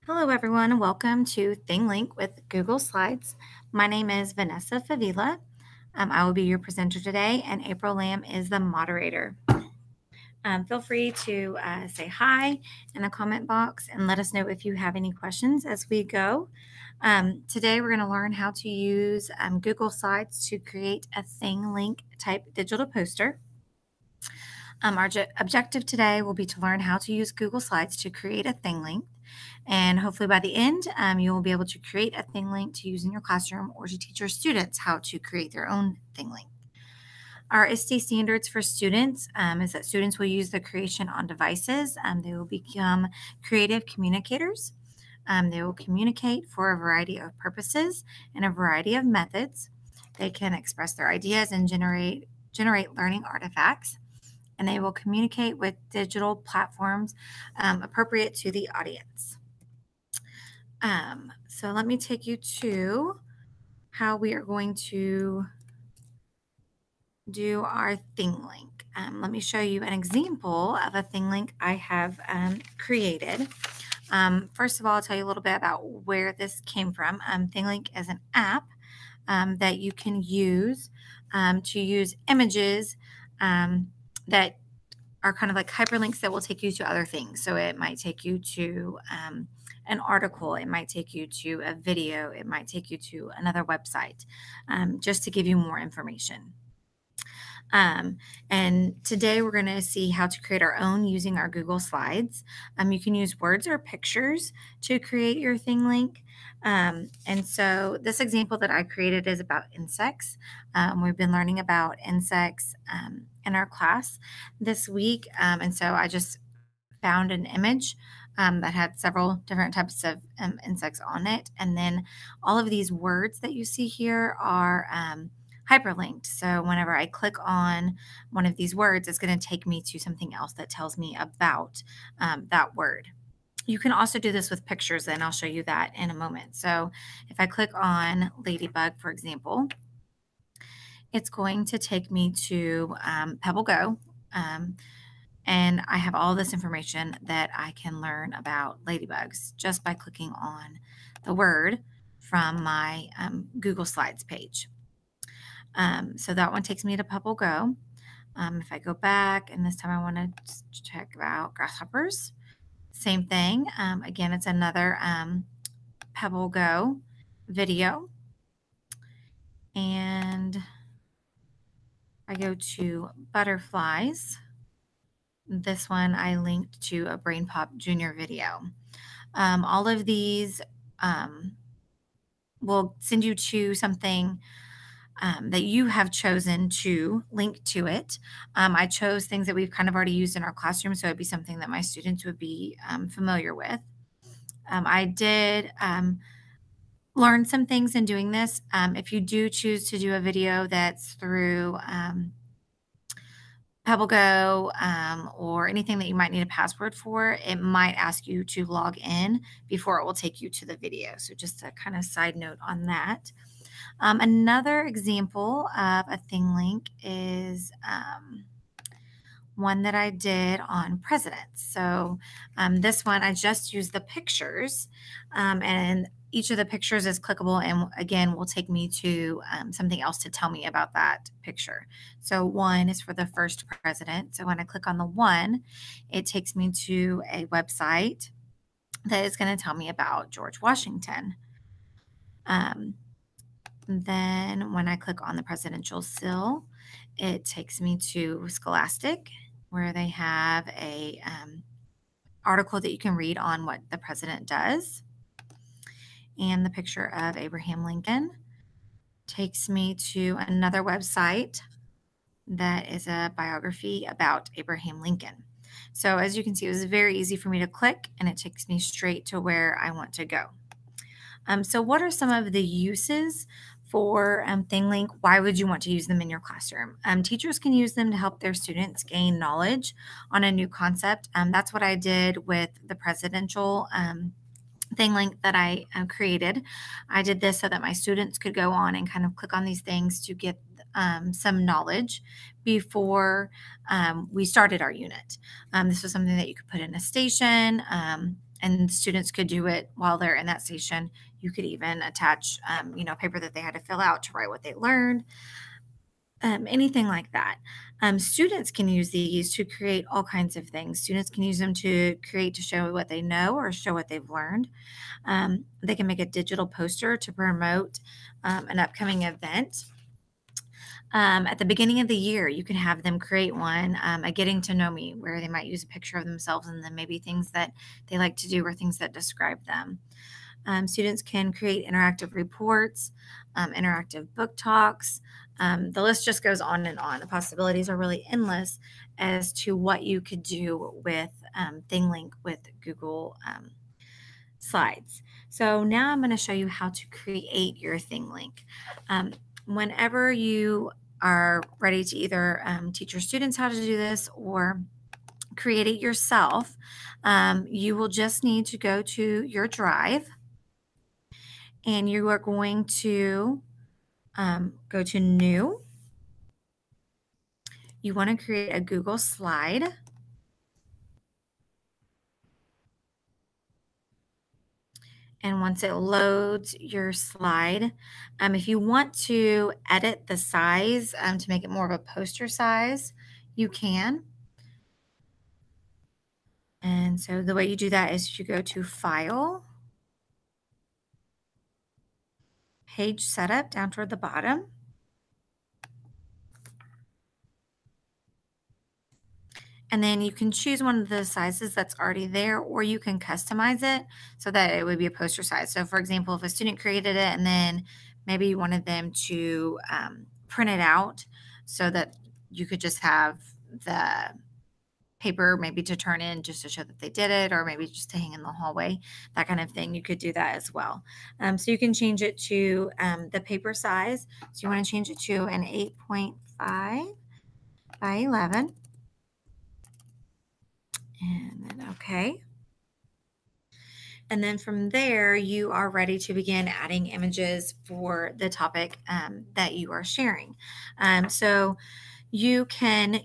Hello, everyone, and welcome to Thinglink with Google Slides. My name is Vanessa Favila. I will be your presenter today, and April Lamb is the moderator. Feel free to say hi in the comment box and let us know if you have any questions as we go. Today, we're going to learn how to use Google Slides to create a Thinglink type digital poster. Our objective today will be to learn how to use Google Slides to create a Thinglink. And hopefully by the end, you will be able to create a Thinglink to use in your classroom or to teach your students how to create their own Thinglink. Our ISTE standards for students is that students will use the creation on devices. They will become creative communicators. They will communicate for a variety of purposes and a variety of methods. They can express their ideas and generate learning artifacts. And they will communicate with digital platforms appropriate to the audience. So let me take you to how we are going to do our Thinglink. Let me show you an example of a Thinglink I have created. First of all, I'll tell you a little bit about where this came from. Thinglink is an app that you can use to use images that are kind of like hyperlinks that will take you to other things. So it might take you to an article, it might take you to a video, it might take you to another website, just to give you more information. And today we're going to see how to create our own using our Google Slides. You can use words or pictures to create your Thinglink. And so this example that I created is about insects. We've been learning about insects in our class this week. And so I just found an image that had several different types of insects on it. And then all of these words that you see here are hyperlinked. So whenever I click on one of these words, it's going to take me to something else that tells me about that word. You can also do this with pictures, and I'll show you that in a moment. So if I click on ladybug, for example, it's going to take me to Pebble Go. And I have all this information that I can learn about ladybugs just by clicking on the word from my Google Slides page. So that one takes me to Pebble Go. If I go back, and this time I want to check out grasshoppers, same thing. Again, it's another Pebble Go video. And I go to butterflies. This one I linked to a Brain Pop Junior video. All of these will send you to something that you have chosen to link to it. I chose things that we've kind of already used in our classroom, so it'd be something that my students would be familiar with. I did learn some things in doing this. If you do choose to do a video that's through Pebble Go or anything that you might need a password for, it might ask you to log in before it will take you to the video. So just a kind of side note on that. Another example of a Thinglink is one that I did on presidents. So this one, I just used the pictures, and each of the pictures is clickable and again will take me to something else to tell me about that picture. So one is for the first president. So when I click on the one, it takes me to a website that is going to tell me about George Washington. Then when I click on the presidential sill, it takes me to Scholastic, where they have a article that you can read on what the president does. And the picture of Abraham Lincoln takes me to another website that is a biography about Abraham Lincoln. So as you can see, it was very easy for me to click, and it takes me straight to where I want to go. So what are some of the uses for Thinglink? Why would you want to use them in your classroom? Teachers can use them to help their students gain knowledge on a new concept. That's what I did with the presidential Thinglink that I created. I did this so that my students could go on and kind of click on these things to get some knowledge before we started our unit. This was something that you could put in a station. and students could do it while they're in that station. You could even attach, paper that they had to fill out to write what they learned, anything like that. Students can use these to create all kinds of things. Students can use them to create to show what they know or show what they've learned. They can make a digital poster to promote an upcoming event. At the beginning of the year, you can have them create one, a getting to know me, where they might use a picture of themselves and then maybe things that they like to do or things that describe them. Students can create interactive reports, interactive book talks. The list just goes on and on. The possibilities are really endless as to what you could do with Thinglink with Google Slides. So now I'm going to show you how to create your Thinglink. Whenever you are ready to either teach your students how to do this or create it yourself, you will just need to go to your Drive, and you are going to go to New. You want to create a Google slide. And once it loads your slide, if you want to edit the size to make it more of a poster size, you can. And so the way you do that is you go to File, Page Setup down toward the bottom. And then you can choose one of the sizes that's already there, or you can customize it so that it would be a poster size. So for example, if a student created it and then maybe you wanted them to print it out so that you could just have the paper maybe to turn in just to show that they did it, or maybe just to hang in the hallway, that kind of thing, you could do that as well. So you can change it to the paper size. So you want to change it to an 8.5 by 11. And then okay. And then from there, you are ready to begin adding images for the topic that you are sharing. So you can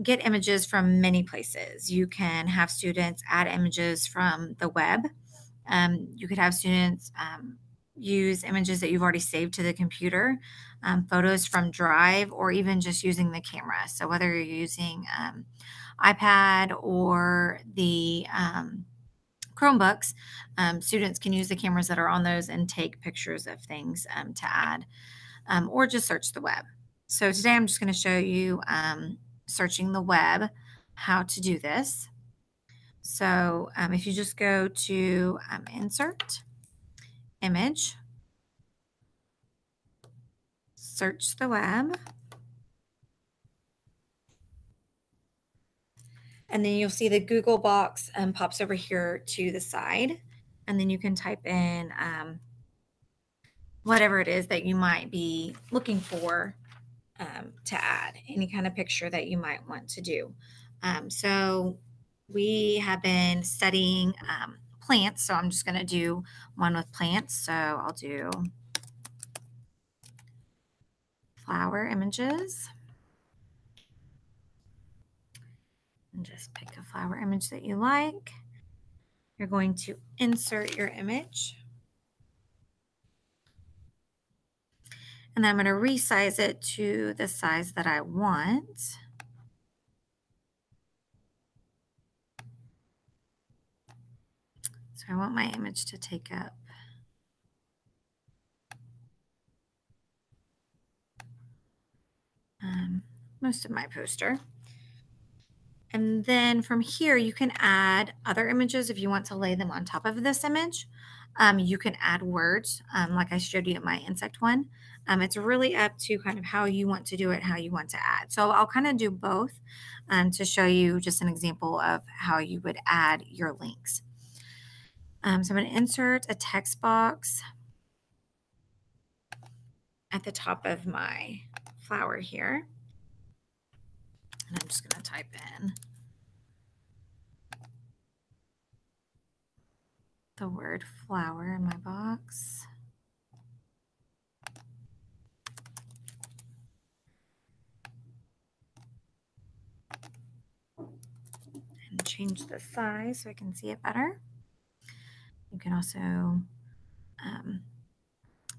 get images from many places. You can have students add images from the web. You could have students use images that you've already saved to the computer, photos from Drive, or even just using the camera. So whether you're using iPad or the Chromebooks, students can use the cameras that are on those and take pictures of things to add, or just search the web. So today I'm just going to show you searching the web, how to do this. So if you just go to Insert, Image, search the web, and then you'll see the Google box pops over here to the side, and then you can type in whatever it is that you might be looking for to add, any kind of picture that you might want to do. So we have been studying plants, so I'm just going to do one with plants. So I'll do flower images. And just pick a flower image that you like. You're going to insert your image. And then I'm going to resize it to the size that I want. So I want my image to take up most of my poster. And then from here, you can add other images if you want to lay them on top of this image. You can add words, like I showed you at my insect one. It's really up to kind of how you want to do it, how you want to add. So I'll kind of do both to show you just an example of how you would add your links. So I'm going to insert a text box at the top of my flower here. And I'm just going to type in the word flower in my box. And change the size so I can see it better. You can also um,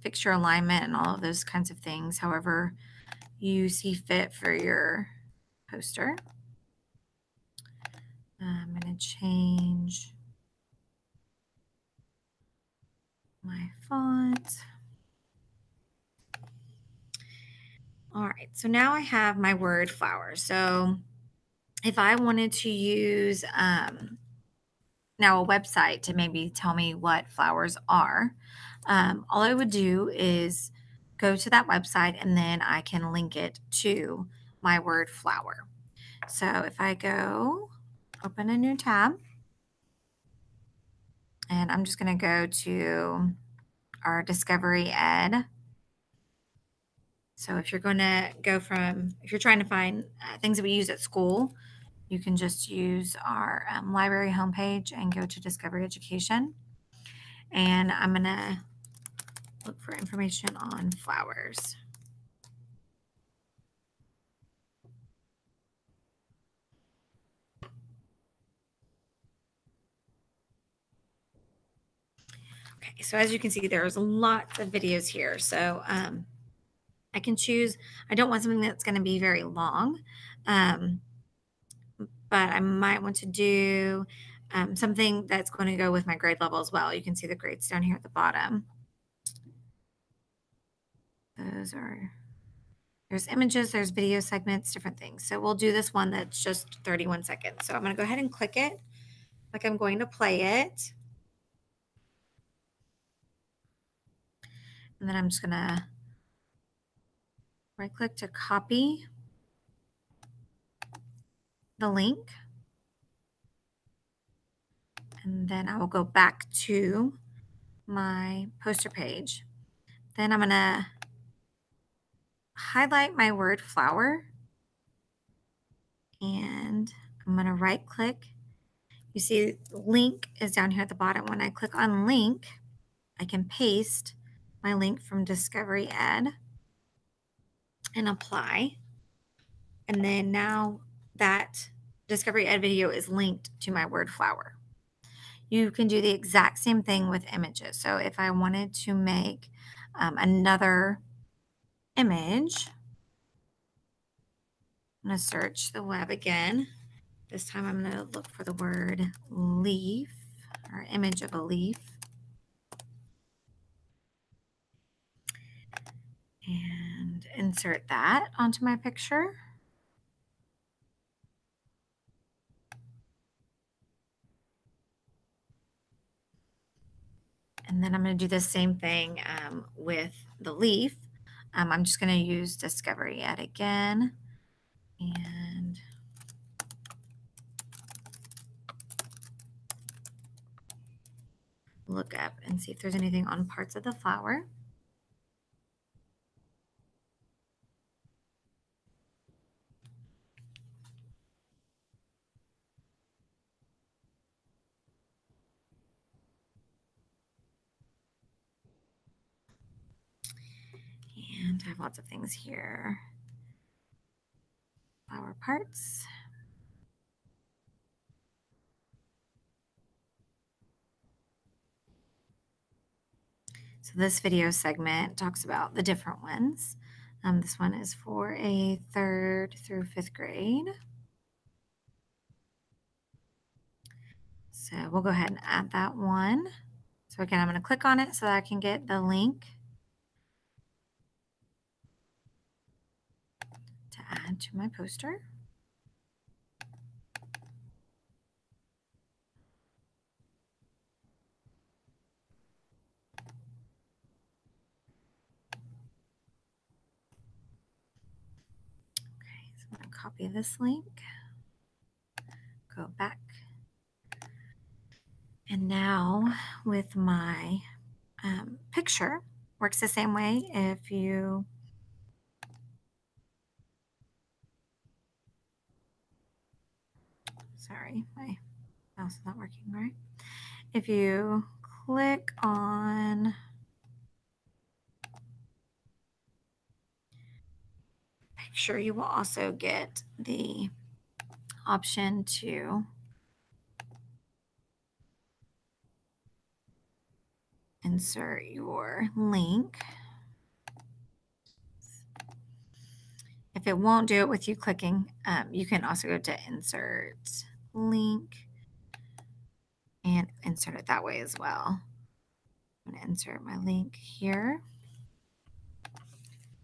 fix your alignment and all of those kinds of things, however you see fit for your poster. I'm going to change my font. All right, so now I have my word flower. So if I wanted to use now a website to maybe tell me what flowers are, all I would do is go to that website and then I can link it to my word flower. So if I go open a new tab, and I'm just going to go to our Discovery Ed. So if you're going to go from, if you're trying to find things that we use at school, you can just use our library homepage and go to Discovery Education. And I'm going to look for information on flowers. Okay, so as you can see, there's lots of videos here. So I can choose, I don't want something that's going to be very long, but I might want to do something that's going to go with my grade level as well. You can see the grades down here at the bottom. Those are, there's images, there's video segments, different things. So we'll do this one that's just 31 seconds. So I'm going to go ahead and click it like I'm going to play it. And then I'm just going to right click to copy the link. And then I will go back to my poster page. Then I'm going to highlight my word flower. And I'm going to right click. You see link is down here at the bottom. When I click on link, I can paste my link from Discovery Ed and apply. And then now that Discovery Ed video is linked to my word flower. You can do the exact same thing with images. So if I wanted to make another image, I'm going to search the web again. This time I'm going to look for the word leaf or image of a leaf. And insert that onto my picture. And then I'm going to do the same thing with the leaf. I'm just going to use Discovery Ed again and look up and see if there's anything on parts of the flower. And I have lots of things here. Flower parts. So this video segment talks about the different ones. This one is for a 3rd through 5th grade. So we'll go ahead and add that one. So again, I'm going to click on it so that I can get the link to add to my poster. Okay, so I'm going to copy this link, go back. And now with my picture, works the same way. If you sorry, my mouse is not working right. If you click on picture, you will also get the option to insert your link. If it won't do it with you clicking, you can also go to insert link and insert it that way as well. I'm going to insert my link here,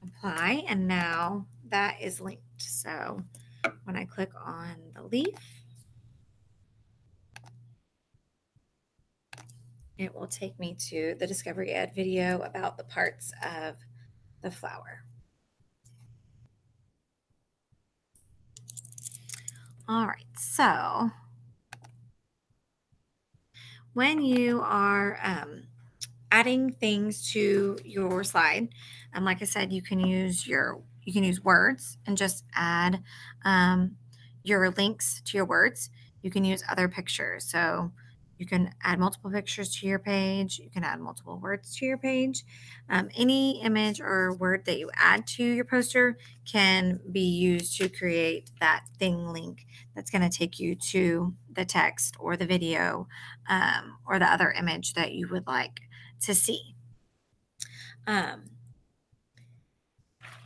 apply, and now that is linked. So when I click on the leaf, it will take me to the Discovery Ed video about the parts of the flower. All right, so when you are adding things to your slide, like I said, you can use words and just add your links to your words. You can use other pictures, so you can add multiple pictures to your page. You can add multiple words to your page. Any image or word that you add to your poster can be used to create that thing link that's going to take you to the text or the video or the other image that you would like to see.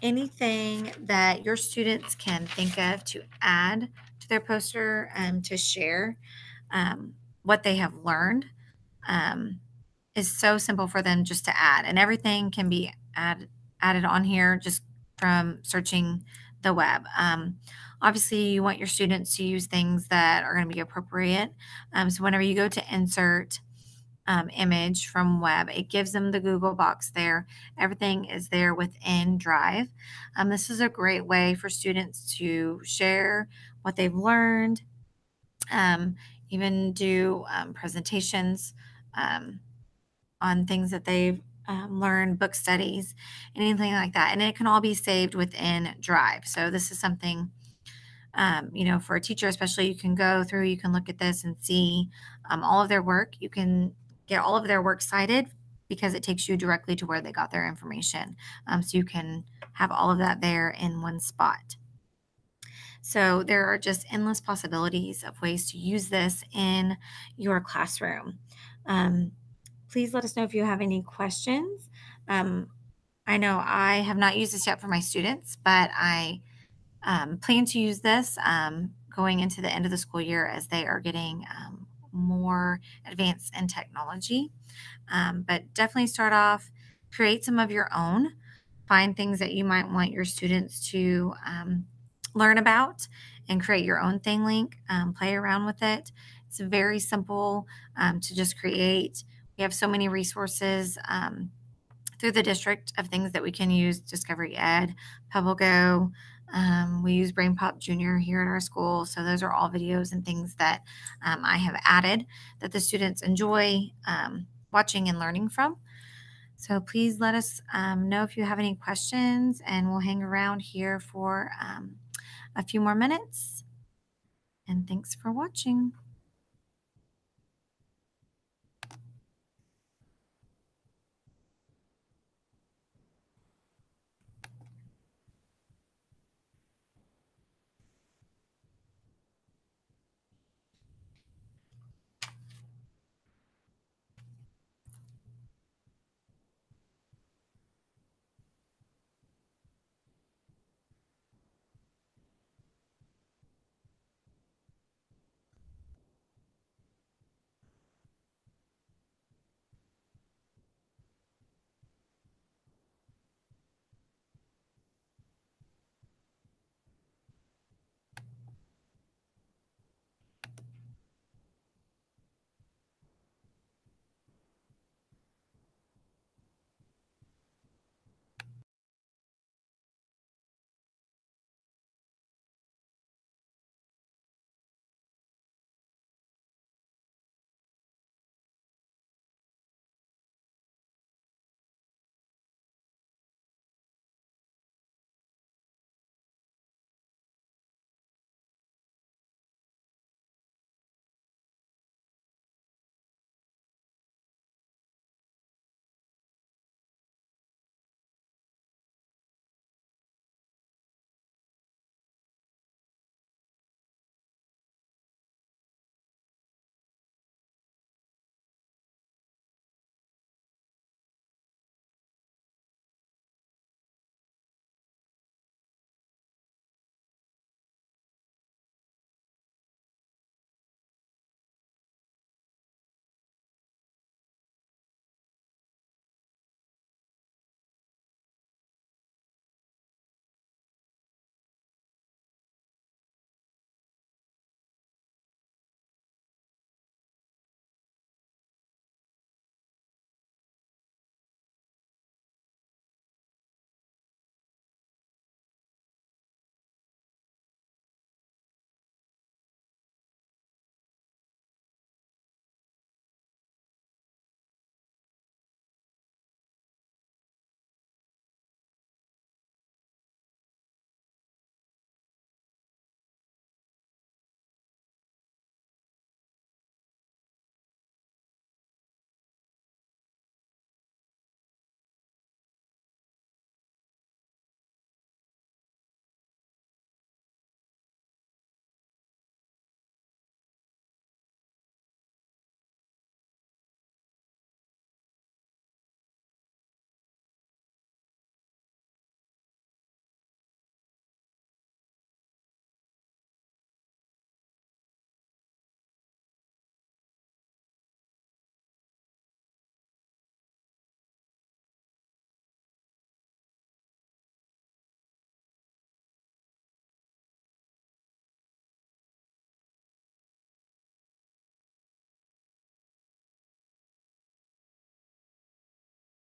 Anything that your students can think of to add to their poster to share what they have learned is so simple for them just to add, and everything can be added on here just from searching the web. Obviously, you want your students to use things that are going to be appropriate. So whenever you go to insert image from web, it gives them the Google box there. Everything is there within Drive. This is a great way for students to share what they've learned, even do presentations on things that they've learned, book studies, anything like that. And it can all be saved within Drive. So this is something, for a teacher especially, you can go through, you can look at this and see all of their work. You can get all of their work cited because it takes you directly to where they got their information. So you can have all of that there in one spot. So there are just endless possibilities of ways to use this in your classroom. Please let us know if you have any questions. I know I have not used this yet for my students, but I plan to use this going into the end of the school year as they are getting more advanced in technology. But definitely start off, create some of your own, find things that you might want your students to learn about, and create your own Thinglink, play around with it. It's very simple to just create. We have so many resources through the district of things that we can use: Discovery Ed, PebbleGo. We use BrainPop Junior here at our school. So those are all videos and things that I have added that the students enjoy watching and learning from. So please let us know if you have any questions, and we'll hang around here for a few more minutes. And thanks for watching.